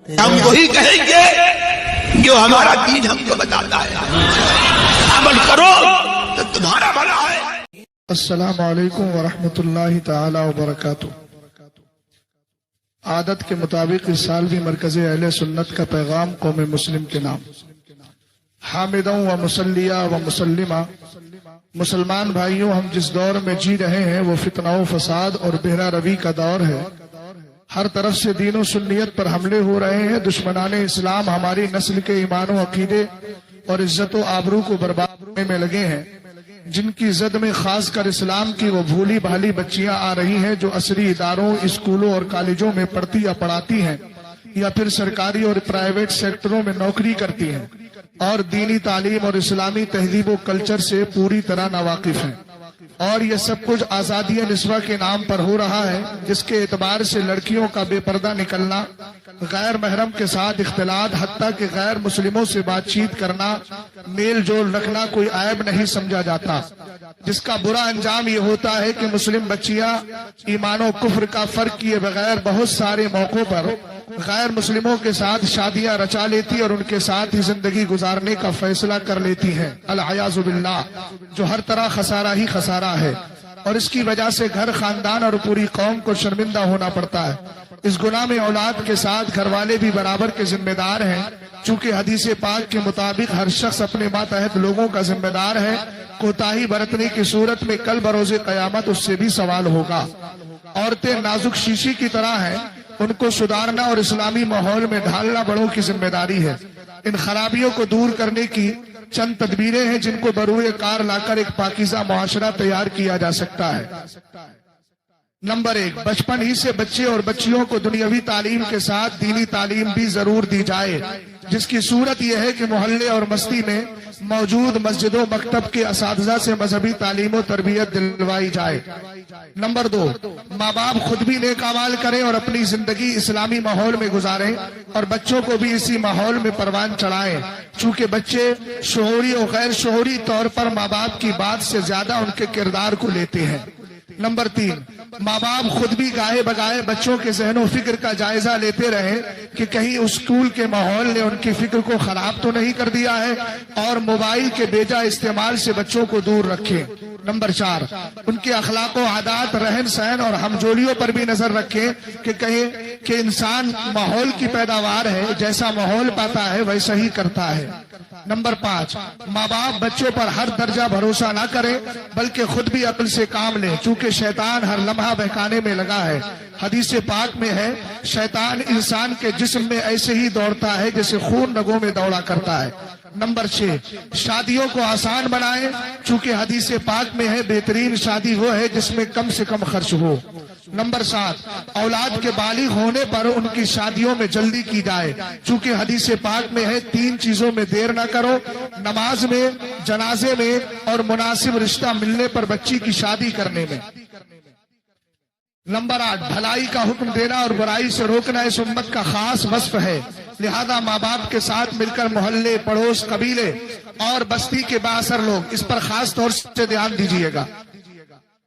ہم وہی کہیں گے جو ہمارا دین ہم کو بتاتا ہے، عمل کرو تو تمہارا بھلا ہے۔ السلام علیکم ورحمۃ اللہ تعالی وبرکاتہ۔ عادت کے مطابق اس سال بھی مرکز اہل سنت کا پیغام قوم مسلم کے نام۔ حامدوں و مسلیہ و مسلمہ، مسلمان بھائیوں، ہم جس دور میں جی رہے ہیں وہ فتنہ و فساد اور بہرا روی کا دور ہے۔ ہر طرف سے دین و سنیت پر حملے ہو رہے ہیں۔ دشمنان اسلام ہماری نسل کے ایمان و عقیدے اور عزت و آبرو کو برباد کرنے میں لگے ہیں۔ جن کی زد میں خاص کر اسلام کی وہ بھولی بھالی بچیاں آ رہی ہیں جو عصری اداروں، اسکولوں اور کالجوں میں پڑھتی یا پڑھاتی ہیں، یا پھر سرکاری اور پرائیویٹ سیکٹروں میں نوکری کرتی ہیں اور دینی تعلیم اور اسلامی تہذیب و کلچر سے پوری طرح ناواقف ہیں۔ اور یہ سب کچھ آزادی نسواں کے نام پر ہو رہا ہے، جس کے اعتبار سے لڑکیوں کا بے پردہ نکلنا، غیر محرم کے ساتھ اختلاط، حتیٰ کہ غیر مسلموں سے بات چیت کرنا، میل جول رکھنا کوئی عیب نہیں سمجھا جاتا، جس کا برا انجام یہ ہوتا ہے کہ مسلم بچیاں ایمان و کفر کا فرق کیے بغیر بہت سارے موقعوں پر غیر مسلموں کے ساتھ شادیاں رچا لیتی اور ان کے ساتھ ہی زندگی گزارنے کا فیصلہ کر لیتی ہیں، العیاذ باللہ، جو ہر طرح خسارہ ہی خسارہ ہے، اور اس کی وجہ سے گھر، خاندان اور پوری قوم کو شرمندہ ہونا پڑتا ہے۔ اس گناہ میں اولاد کے ساتھ گھر والے بھی برابر کے ذمہ دار ہیں، چونکہ حدیث پاک کے مطابق ہر شخص اپنے ماتحت لوگوں کا ذمہ دار ہے۔ کوتاہی برتنے کی صورت میں کل بروز قیامت اس سے بھی سوال ہوگا۔ عورتیں نازک شیشی کی طرح ہیں، ان کو سدھارنا اور اسلامی ماحول میں ڈھالنا بڑوں کی ذمہ داری ہے۔ ان خرابیوں کو دور کرنے کی چند تدبیریں ہیں جن کو بروئے کار لا کر ایک پاکیزہ معاشرہ تیار کیا جا سکتا ہے۔ نمبر 1، بچپن ہی سے بچے اور بچیوں کو دنیاوی تعلیم کے ساتھ دینی تعلیم بھی ضرور دی جائے، جس کی صورت یہ ہے کہ محلے اور بستی میں موجود مسجد و مکتب کے اساتذہ سے مذہبی تعلیم و تربیت دلوائی جائے۔ نمبر 2، ماں باپ خود بھی نیک اعمال کریں اور اپنی زندگی اسلامی ماحول میں گزاریں اور بچوں کو بھی اسی ماحول میں پروان چڑھائیں، چونکہ بچے شعوری اور غیر شعوری طور پر ماں باپ کی بات سے زیادہ ان کے کردار کو لیتے ہیں۔ نمبر 3، ماں باپ خود بھی گاہے بگاہے بچوں کے ذہن و فکر کا جائزہ لیتے رہیں کہ کہیں اسکول کے ماحول نے ان کی فکر کو خراب تو نہیں کر دیا ہے، اور موبائل کے بیجا استعمال سے بچوں کو دور رکھیں۔ نمبر 4، ان کے اخلاق و عادات، رہن سہن اور ہمجولیوں پر بھی نظر رکھیں کہ کہیں کہ انسان ماحول کی پیداوار ہے، جیسا ماحول پاتا ہے ویسا ہی کرتا ہے۔ نمبر 5، ماں باپ بچوں پر ہر درجہ بھروسہ نہ کریں بلکہ خود بھی عقل سے کام لیں، چونکہ شیطان ہر لمحہ بہکانے میں لگا ہے۔ حدیث پاک میں ہے، شیطان انسان کے جسم میں ایسے ہی دوڑتا ہے جیسے خون رگوں میں دوڑا کرتا ہے۔ نمبر 6، شادیوں کو آسان بنائیں، چونکہ حدیث پاک میں ہے بہترین شادی وہ ہے جس میں کم سے کم خرچ ہو۔ نمبر 7، اولاد کے بالغ ہونے پر ان کی شادیوں میں جلدی کی جائے، چونکہ حدیث پاک میں ہے 3 چیزوں میں دیر نہ کرو، نماز میں، جنازے میں اور مناسب رشتہ ملنے پر بچی کی شادی کرنے میں۔ نمبر 8، بھلائی کا حکم دینا اور برائی سے روکنا اس امت کا خاص وصف ہے، لہذا ماں باپ کے ساتھ مل کر محلے، پڑوس، قبیلے اور بستی کے بااثر لوگ اس پر خاص طور سے دھیان دیجیے گا۔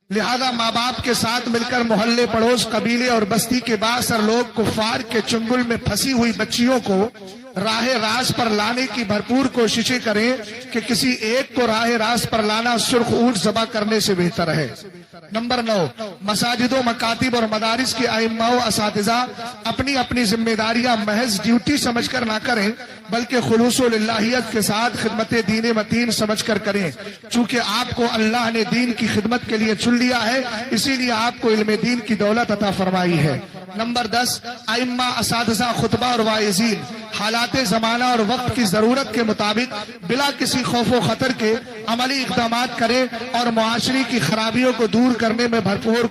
لہذا ماں باپ کے ساتھ مل کر محلے، پڑوس، قبیلے اور بستی کے بااثر لوگ کفار کے چنگل میں پھنسی ہوئی بچیوں کو راہ راست پر لانے کی بھرپور کوششیں کریں کہ کسی ایک کو راہ راست پر لانا سرخ اونٹ ذبح کرنے سے بہتر ہے۔ نمبر 9، مساجدوں، مکاتب اور مدارس کے ائمہ و اساتذہ اپنی اپنی ذمہ داریاں محض ڈیوٹی سمجھ کر نہ کریں بلکہ خلوص و للہیت کے ساتھ خدمت دین متین سمجھ کر کریں، چونکہ آپ کو اللہ نے دین کی خدمت کے لیے چن لیا ہے، اسی لیے آپ کو علم دین کی دولت عطا فرمائی ہے۔ نمبر 10، ائمہ، اساتذہ، خطبہ اور واعظین حالات زمانہ اور وقت کی ضرورت کے مطابق بلا کسی خوف و خطر کے عملی اقدامات کریں اور معاشرے کی خرابیوں کو دور کرنے میں بھرپور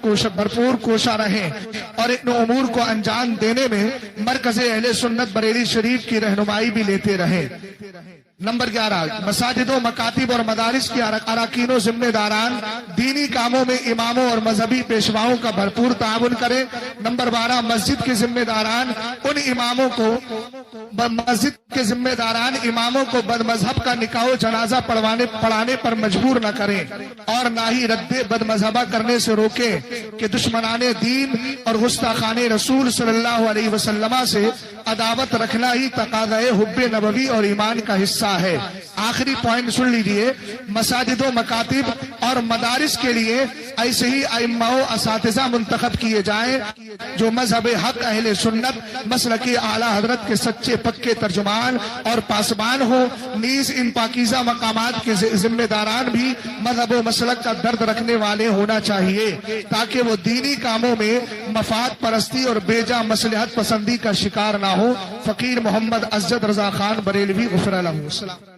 کوشاں رہیں اور ان امور کو انجام دینے میں مرکز اہل سنت بریلی شریف کی رہنمائی بھی لیتے رہیں۔ نمبر 11، مساجدوں، مکاتب اور مدارس کے اراکین و ذمہ داران دینی کاموں میں اماموں اور مذہبی پیشواؤں کا بھرپور تعاون کریں۔ نمبر 12، مسجد کے ذمہ داران ان اماموں کو مسجد کے ذمہ داران اماموں کو بد مذہب کا نکاح و جنازہ پڑھانے پر مجبور نہ کریں اور نہ ہی رد بد مذہبہ کرنے سے روکیں کہ دشمنان دین اور گستاخان رسول صلی اللہ علیہ وسلم سے عداوت رکھنا ہی تقاضۂ حب نبوی اور ایمان کا حصہ ہے۔ آخری پوائنٹ سن لیجئے، مساجد و مکاتب اور مدارس کے لیے ایسے ہی ائمہ و اساتذہ منتخب کیے جائیں جو مذہب حق اہل سنت مسلک اعلیٰ حضرت کے سچے پکے ترجمان اور پاسبان ہو۔ نیز ان پاکیزہ مقامات کے ذمہ داران بھی مذہب و مسلک کا درد رکھنے والے ہونا چاہیے تاکہ وہ دینی کاموں میں مفاد پرستی اور بیجا مصلحت پسندی کا شکار نہ ہو۔ فقیر محمد عزت رضا خان بریلوی غفر لہ۔